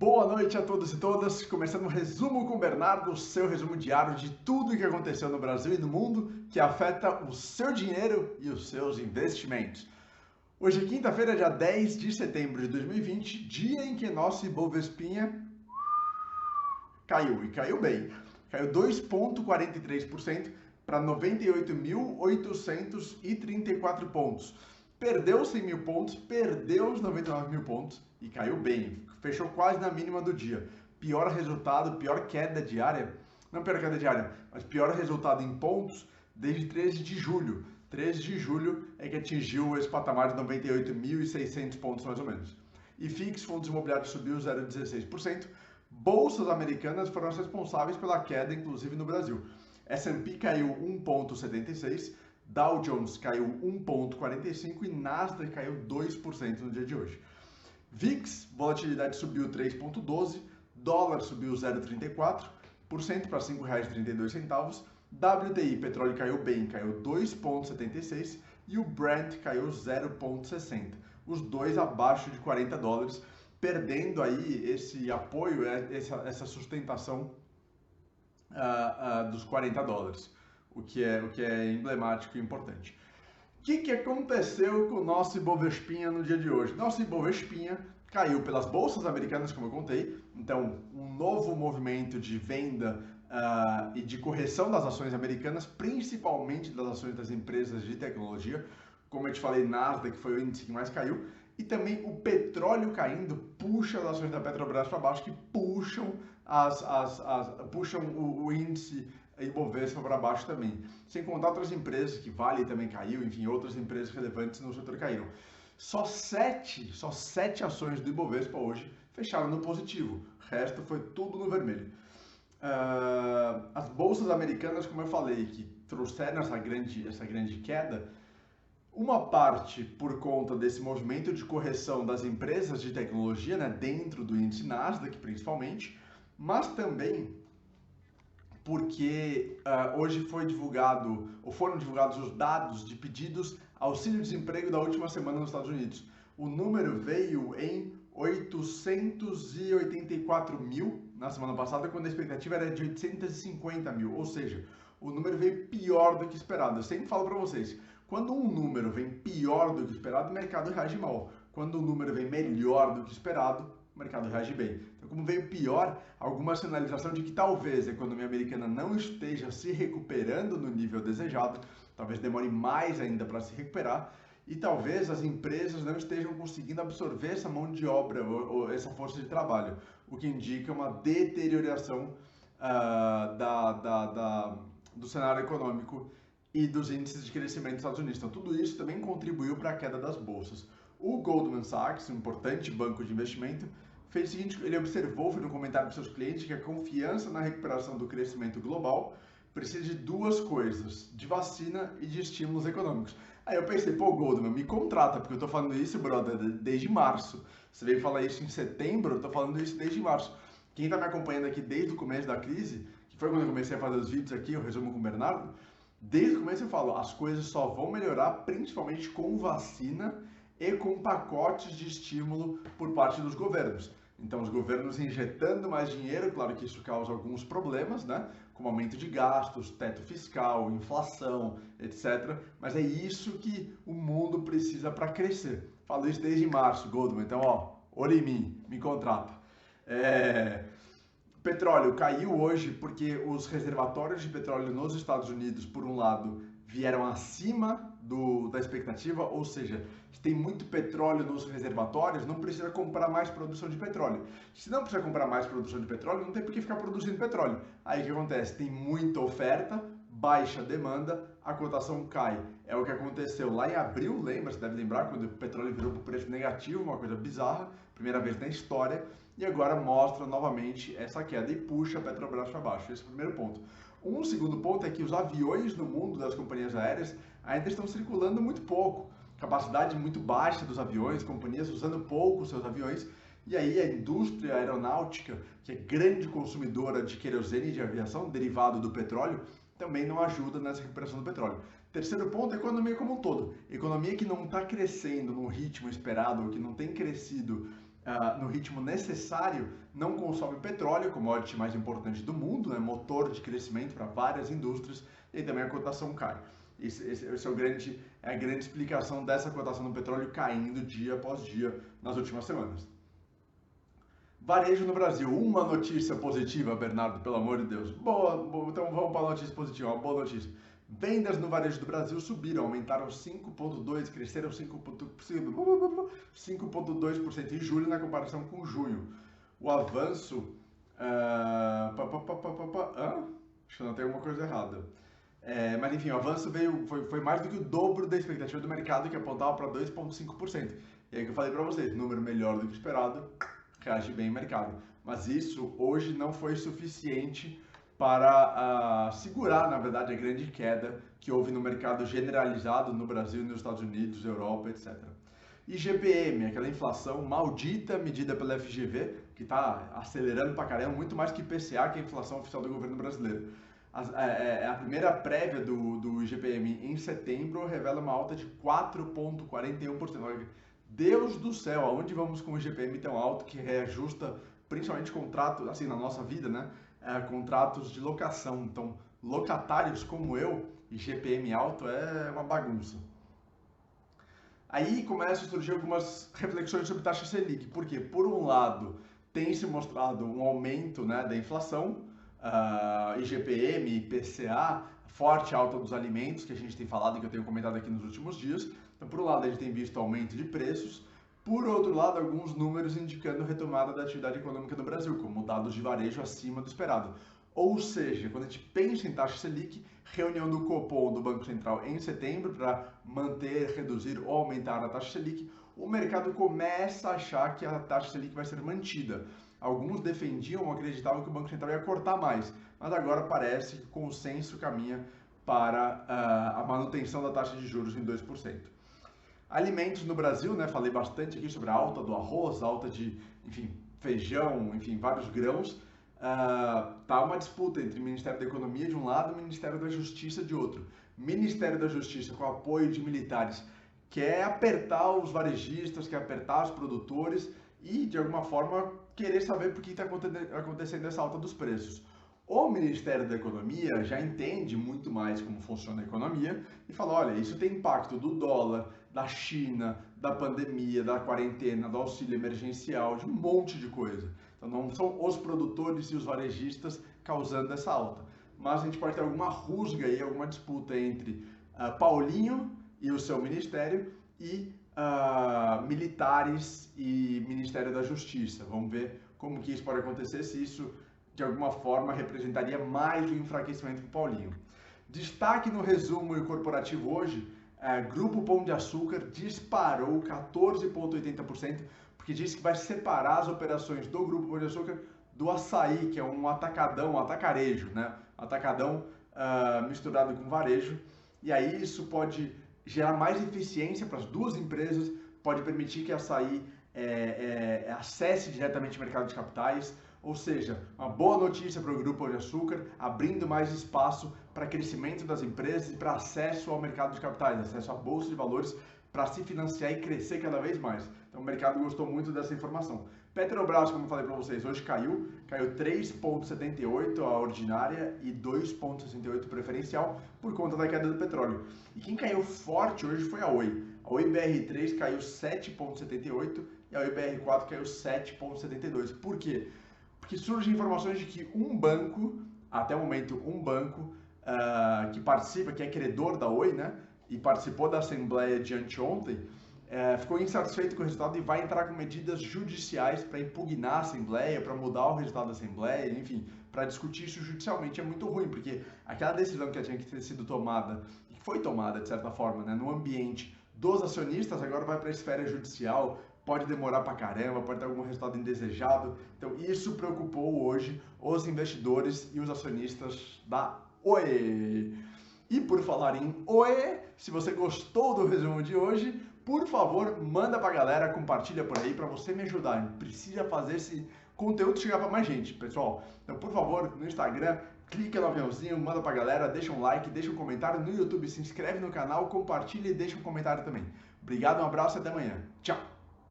Boa noite a todos e todas. Começando o Resumo com o Bernardo, o seu resumo diário de tudo o que aconteceu no Brasil e no mundo que afeta o seu dinheiro e os seus investimentos. Hoje é quinta-feira, dia 10 de setembro de 2020, dia em que nosso Ibovespinha caiu, e caiu bem. Caiu 2,43% para 98.834 pontos. Perdeu 100 mil pontos, perdeu os 99 mil pontos e caiu bem. Fechou quase na mínima do dia. Pior resultado, pior queda diária, não pior queda diária, mas pior resultado em pontos desde 13 de julho. 13 de julho é que atingiu esse patamar de 98.600 pontos mais ou menos. E FIX, fundos imobiliários, subiu 0,16%. Bolsas americanas foram as responsáveis pela queda, inclusive no Brasil. S&P caiu 1,76%, Dow Jones caiu 1,45% e Nasdaq caiu 2% no dia de hoje. VIX, volatilidade subiu 3,12%, dólar subiu 0,34% para R$ 5,32. WTI, petróleo caiu bem, caiu 2,76% e o Brent caiu 0,60%. Os dois abaixo de $40, perdendo aí esse apoio, essa sustentação dos $40, o que é emblemático e importante. O que aconteceu com o nosso Ibovespinha no dia de hoje? Nosso Ibovespinha caiu pelas bolsas americanas, como eu contei, então um novo movimento de venda e de correção das ações americanas, principalmente das ações das empresas de tecnologia, como eu te falei, Nasdaq foi o índice que mais caiu, e também o petróleo caindo puxa as ações da Petrobras para baixo, que puxam o índice Ibovespa para baixo também. Sem contar outras empresas, que Vale também caiu, enfim, outras empresas relevantes no setor caíram. Só sete ações do Ibovespa hoje fecharam no positivo, o resto foi tudo no vermelho. As bolsas americanas, como eu falei, que trouxeram essa grande queda, uma parte por conta desse movimento de correção das empresas de tecnologia, né, dentro do índice Nasdaq principalmente, mas também porque hoje foram divulgados os dados de pedidos auxílio-desemprego da última semana nos Estados Unidos. O número veio em 884 mil na semana passada, quando a expectativa era de 850 mil, ou seja, o número veio pior do que esperado. Eu sempre falo para vocês, quando um número vem pior do que esperado, o mercado reage mal. Quando o número vem melhor do que esperado, o mercado reage bem. Então, como veio pior, alguma sinalização de que talvez a economia americana não esteja se recuperando no nível desejado, talvez demore mais ainda para se recuperar, e talvez as empresas não estejam conseguindo absorver essa mão de obra ou essa força de trabalho, o que indica uma deterioração do cenário econômico e dos índices de crescimento dos Estados Unidos. Então, tudo isso também contribuiu para a queda das bolsas. O Goldman Sachs, um importante banco de investimento, fez o seguinte: ele observou, foi no comentário dos seus clientes, que a confiança na recuperação do crescimento global precisa de duas coisas, de vacina e de estímulos econômicos. Aí eu pensei, pô, Goldman, me contrata, porque eu tô falando isso, brother, desde março. Você veio falar isso em setembro, eu tô falando isso desde março. Quem tá me acompanhando aqui desde o começo da crise, que foi quando eu comecei a fazer os vídeos aqui, eu resumo com o Bernardo, desde o começo eu falo, as coisas só vão melhorar principalmente com vacina e com pacotes de estímulo por parte dos governos. Então, os governos injetando mais dinheiro, claro que isso causa alguns problemas, né? Como aumento de gastos, teto fiscal, inflação, etc. Mas é isso que o mundo precisa para crescer. Falo isso desde março, Goldman. Então, ó, olha em mim, me contrata. Petróleo caiu hoje porque os reservatórios de petróleo nos Estados Unidos, por um lado, vieram acima da expectativa, ou seja, se tem muito petróleo nos reservatórios, não precisa comprar mais produção de petróleo. Se não precisa comprar mais produção de petróleo, não tem por que ficar produzindo petróleo. Aí o que acontece? Tem muita oferta, baixa demanda, a cotação cai. É o que aconteceu lá em abril, lembra? Você deve lembrar, quando o petróleo virou para o preço negativo, uma coisa bizarra, primeira vez na história, e agora mostra novamente essa queda e puxa a Petrobras para baixo. Esse é o primeiro ponto. Um segundo ponto é que os aviões no mundo das companhias aéreas ainda estão circulando muito pouco. Capacidade muito baixa dos aviões, companhias usando pouco seus aviões, e aí a indústria aeronáutica, que é grande consumidora de querosene de aviação, derivado do petróleo, também não ajuda nessa recuperação do petróleo. Terceiro ponto, a economia como um todo. Economia que não está crescendo no ritmo esperado, ou que não tem crescido no ritmo necessário, não consome petróleo, commodity mais importante do mundo, né, motor de crescimento para várias indústrias, e também a cotação cai. Esse é a grande explicação dessa cotação do petróleo caindo dia após dia nas últimas semanas. Varejo no Brasil, uma notícia positiva, Bernardo, pelo amor de Deus. Boa, então vamos para a notícia positiva, uma boa notícia. Vendas no varejo do Brasil subiram, aumentaram 5,2%, cresceram 5,2% em julho na comparação com junho. O avanço... Acho que não tem alguma coisa errada. Mas enfim, o avanço foi mais do que o dobro da expectativa do mercado, que apontava para 2,5%. E aí que eu falei para vocês, número melhor do que esperado, reage bem o mercado. Mas isso hoje não foi suficiente para segurar, na verdade, a grande queda que houve no mercado generalizado no Brasil, nos Estados Unidos, Europa, etc. IGPM, aquela inflação maldita medida pela FGV, que está acelerando pra caramba, muito mais que IPCA, que é a inflação oficial do governo brasileiro. A primeira prévia do IGPM em setembro revela uma alta de 4,41%. Deus do céu, aonde vamos com o IGPM tão alto que reajusta principalmente contratos, assim, na nossa vida, né? Contratos de locação. Então, locatários como eu, IGPM alto é uma bagunça. Aí começam a surgir algumas reflexões sobre taxa Selic. Por quê? Por um lado, tem se mostrado um aumento, né, da inflação, IGPM, IPCA, forte alta dos alimentos, que a gente tem falado e que eu tenho comentado aqui nos últimos dias. Então, por um lado, a gente tem visto aumento de preços. Por outro lado, alguns números indicando retomada da atividade econômica no Brasil, como dados de varejo acima do esperado. Ou seja, quando a gente pensa em taxa Selic, reunião do Copom do Banco Central em setembro para manter, reduzir ou aumentar a taxa Selic, o mercado começa a achar que a taxa Selic vai ser mantida. Alguns defendiam ou acreditavam que o Banco Central ia cortar mais, mas agora parece que o consenso caminha para a manutenção da taxa de juros em 2%. Alimentos no Brasil, né? Falei bastante aqui sobre a alta do arroz, alta de, enfim, feijão, enfim, vários grãos. Tá uma disputa entre o Ministério da Economia de um lado e o Ministério da Justiça de outro. Ministério da Justiça, com apoio de militares, quer apertar os varejistas, quer apertar os produtores e, de alguma forma, querer saber por que está acontecendo essa alta dos preços. O Ministério da Economia já entende muito mais como funciona a economia e fala, olha, isso tem impacto do dólar, da China, da pandemia, da quarentena, do auxílio emergencial, de um monte de coisa. Então não são os produtores e os varejistas causando essa alta. Mas a gente pode ter alguma rusga aí, alguma disputa entre Paulinho e o seu ministério e militares e Ministério da Justiça. Vamos ver como que isso pode acontecer, se isso de alguma forma representaria mais um enfraquecimento para o Paulinho. Destaque no resumo corporativo hoje, Grupo Pão de Açúcar disparou 14,80%, porque disse que vai separar as operações do Grupo Pão de Açúcar do açaí, que é um atacadão, um atacarejo, né? Atacadão misturado com varejo. E aí isso pode gerar mais eficiência para as duas empresas, pode permitir que a açaí acesse diretamente o mercado de capitais. Ou seja, uma boa notícia para o Grupo Pão de Açúcar, abrindo mais espaço para crescimento das empresas e para acesso ao mercado de capitais, acesso à bolsa de valores para se financiar e crescer cada vez mais. Então o mercado gostou muito dessa informação. Petrobras, como eu falei para vocês, hoje caiu 3,78 a ordinária e 2,68 preferencial por conta da queda do petróleo. E quem caiu forte hoje foi a Oi. A Oi BR3 caiu 7,78 e a Oi BR4 caiu 7,72. Por quê? Porque surgem informações de que um banco, até o momento um banco que participa, que é credor da Oi, né, e participou da assembleia de anteontem, ficou insatisfeito com o resultado e vai entrar com medidas judiciais para impugnar a assembleia, para mudar o resultado da assembleia, enfim, para discutir isso judicialmente. É muito ruim, porque aquela decisão que tinha que ter sido tomada, e que foi tomada de certa forma, né, no ambiente dos acionistas, agora vai para a esfera judicial, pode demorar pra caramba, pode ter algum resultado indesejado. Então isso preocupou hoje os investidores e os acionistas da Oi. E por falar em Oi, se você gostou do resumo de hoje, por favor, manda pra galera, compartilha por aí para você me ajudar. Precisa fazer esse conteúdo chegar para mais gente, pessoal. Então, por favor, no Instagram, clica no aviãozinho, manda pra galera, deixa um like, deixa um comentário no YouTube, se inscreve no canal, compartilha e deixa um comentário também. Obrigado, um abraço e até amanhã. Tchau!